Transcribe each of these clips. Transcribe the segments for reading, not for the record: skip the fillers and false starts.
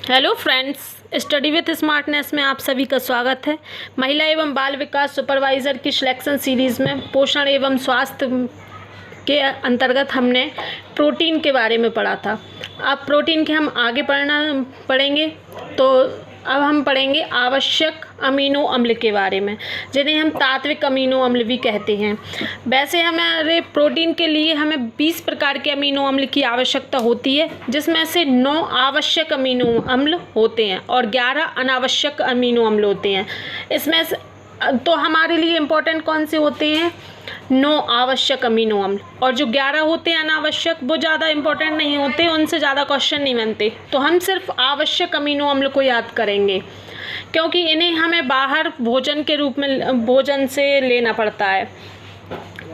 Hello friends, study with smartness में आप सभी का स्वागत है। महिला एवं बाल विकास सुपरवाइज़र की सिलेक्शन सीरीज़ में पोषण एवं स्वास्थ्य के अंतर्गत हमने प्रोटीन के बारे में पढ़ा था। अब प्रोटीन के हम आगे पढ़ेंगे। तो अब हम पढ़ेंगे आवश्यक अमीनो अम्ल के बारे में, जिन्हें हम तात्विक अमीनो अम्ल भी कहते हैं। वैसे हमारे प्रोटीन के लिए हमें 20 प्रकार के अमीनो अम्ल की आवश्यकता होती है, जिसमें से 9 आवश्यक अमीनो अम्ल होते हैं और 11 अनावश्यक अमीनो अम्ल होते हैं। इसमें से तो हमारे लिए इम्पोर्टेंट कौन से होते हैं? 9 आवश्यक अमीनो अम्ल, और जो 11 होते हैं अनावश्यक, वो ज़्यादा इम्पोर्टेंट नहीं होते, उनसे ज़्यादा क्वेश्चन नहीं बनते। तो हम सिर्फ आवश्यक अमीनो अम्ल को याद करेंगे, क्योंकि इन्हें हमें बाहर भोजन के रूप में भोजन से लेना पड़ता है।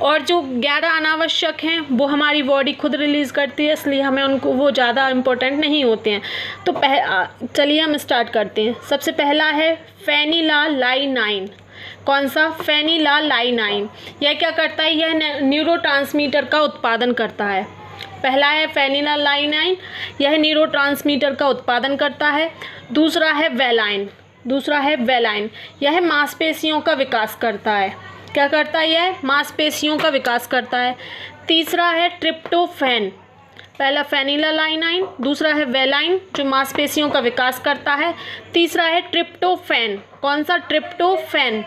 और जो 11 अनावश्यक हैं वो हमारी बॉडी खुद रिलीज़ करती है, इसलिए हमें उनको वो ज़्यादा इम्पोर्टेंट नहीं होते हैं। तो चलिए हम स्टार्ट करते हैं। सबसे पहला है फेनिलालाइनाइन। कौन सा? फेनिलालाइनाइन। यह क्या करता है? यह न्यूरोट्रांसमीटर का उत्पादन करता है। पहला है फेनिलालाइनाइन, यह न्यूरोट्रांसमीटर का उत्पादन करता है। दूसरा है वेलाइन, यह मांसपेशियों का विकास करता है। क्या करता है? यह मांसपेशियों का विकास करता है। तीसरा है ट्रिप्टोफैन। पहला फेनिलालाइनाइन, दूसरा है वेलाइन जो मांसपेशियों का विकास करता है। तीसरा है ट्रिप्टोफैन। कौन सा? ट्रिप्टोफैन।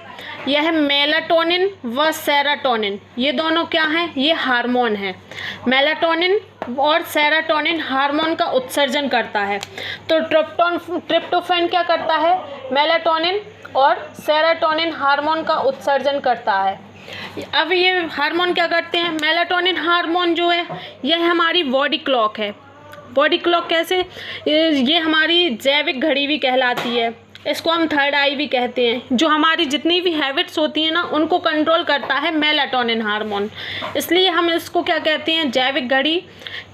यह मेलाटोनिन व सेरोटोनिन, ये दोनों क्या हैं? ये हार्मोन हैं। मेलाटोनिन और सेरोटोनिन हार्मोन का उत्सर्जन करता है। तो ट्रिप्टोफैन क्या करता है? मेलाटोनिन और सेरोटोनिन हार्मोन का उत्सर्जन करता है। अब ये हार्मोन क्या करते हैं? मेलाटोनिन हार्मोन जो है यह हमारी बॉडी क्लॉक है। बॉडी क्लॉक कैसे? ये हमारी जैविक घड़ी भी कहलाती है। इसको हम थर्ड आई भी कहते हैं। जो हमारी जितनी भी हैबिट्स होती हैं ना, उनको कंट्रोल करता है मेलाटोनिन हार्मोन। इसलिए हम इसको क्या कहते हैं? जैविक घड़ी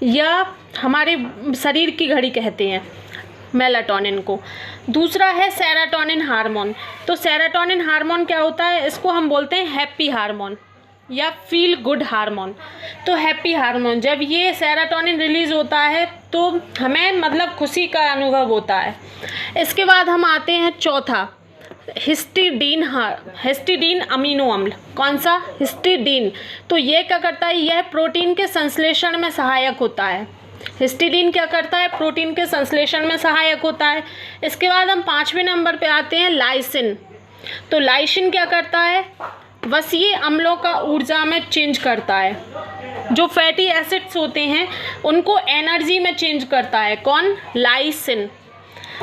या हमारे शरीर की घड़ी कहते हैं मेलाटोनिन को। दूसरा है सेरोटोनिन हार्मोन। तो सेरोटोनिन हार्मोन क्या होता है? इसको हम बोलते हैं हैप्पी हार्मोन या फील गुड हार्मोन। तो हैप्पी हार्मोन, जब ये सेरोटोनिन रिलीज़ होता है तो हमें मतलब खुशी का अनुभव होता है। इसके बाद हम आते हैं चौथा, हिस्टिडीन अमीनो अम्ल। कौन सा? हिस्टिडीन। तो ये क्या करता है? यह प्रोटीन के संश्लेषण में सहायक होता है। हिस्टिडीन क्या करता है? प्रोटीन के संश्लेषण में सहायक होता है। इसके बाद हम 5वें नंबर पे आते हैं लाइसिन। तो लाइसिन क्या करता है? वसीय अम्लों का ऊर्जा में चेंज करता है। जो फैटी एसिड्स होते हैं उनको एनर्जी में चेंज करता है। कौन? लाइसिन।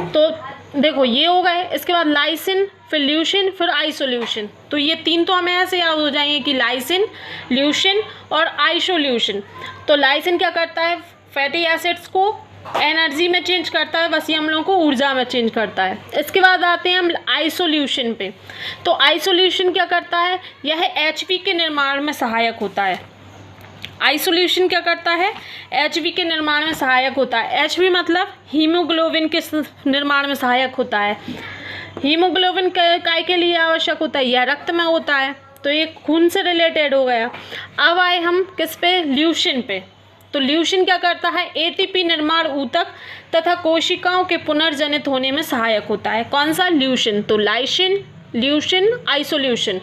तो देखो ये हो गए। इसके बाद लाइसिन, फिर ल्यूसिन, फिर आइसोल्यूसिन। तो ये 3 तो हमें ऐसे याद हो जाएंगे कि लाइसिन, ल्यूसिन और आइसोल्यूसिन। तो लाइसिन क्या करता है? फैटी एसिड्स को एनर्जी में चेंज करता है, वसीय अम्लों को ऊर्जा में चेंज करता है। इसके बाद आते हैं हम आइसोल्यूशन पे। तो आइसोल्यूशन क्या करता है? यह एचपी के निर्माण में सहायक होता है। आइसोल्यूशन क्या करता है? एचबी के निर्माण में सहायक होता है। एचबी मतलब हीमोग्लोबिन के निर्माण में सहायक होता है। हीमोग्लोबिन काय के लिए आवश्यक होता है? यह रक्त में होता है, तो ये खून से रिलेटेड हो गया। अब आए हम किस पे? ल्यूसिन पे। तो ल्यूसिन क्या करता है? एटीपी निर्माण ऊतक तथा कोशिकाओं के पुनर्जनित होने में सहायक होता है। कौन सा? ल्यूसिन। तो lysine, leucine, isoleucine,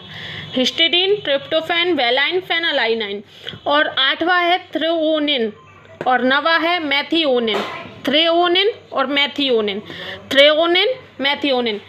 histidine, tryptophan, valine, phenylalanine. और 8वां है थ्रेओनिन और 9वां है मैथिओनिन। थ्रेओनिन और मैथिओनिन। थ्रेओनिन, मैथिओनिन।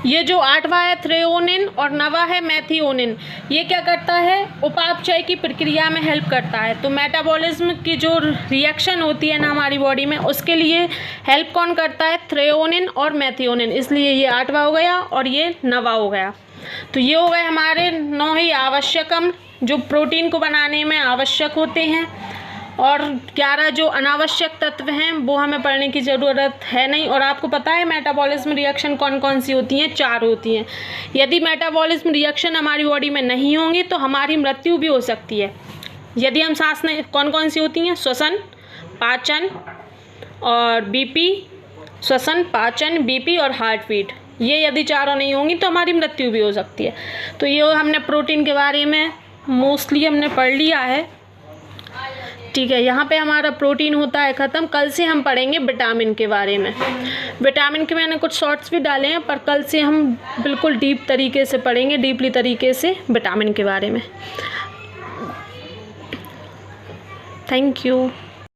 ये जो 8वां है थ्रेओनिन और 9वां है मैथिओनिन, ये क्या करता है? उपापचय की प्रक्रिया में हेल्प करता है। तो मेटाबॉलिज्म की जो रिएक्शन होती है ना हमारी बॉडी में, उसके लिए हेल्प कौन करता है? थ्रेओनिन और मैथिओनिन। इसलिए ये 8वां हो गया और ये 9वां हो गया। तो ये हो गए हमारे 9 ही आवश्यक अम्ल जो प्रोटीन को बनाने में आवश्यक होते हैं, और 11 जो अनावश्यक तत्व हैं वो हमें पढ़ने की ज़रूरत है नहीं। और आपको पता है मेटाबॉलिज्म रिएक्शन कौन कौन सी होती हैं? 4 होती हैं। यदि मेटाबॉलिज्म रिएक्शन हमारी बॉडी में नहीं होंगी तो हमारी मृत्यु भी हो सकती है। यदि हम सांस नहीं, कौन कौन सी होती हैं? श्वसन, पाचन और बीपी। श्वसन, पाचन, बीपी और हार्ट बीट। ये यदि चारों नहीं होंगी तो हमारी मृत्यु भी हो सकती है। तो ये हमने प्रोटीन के बारे में मोस्टली हमने पढ़ लिया है। ठीक है, यहाँ पे हमारा प्रोटीन होता है ख़त्म। कल से हम पढ़ेंगे विटामिन के बारे में। विटामिन के मैंने कुछ शॉर्ट्स भी डाले हैं, पर कल से हम बिल्कुल डीप तरीके से पढ़ेंगे, डीपली तरीके से विटामिन के बारे में। Thank you.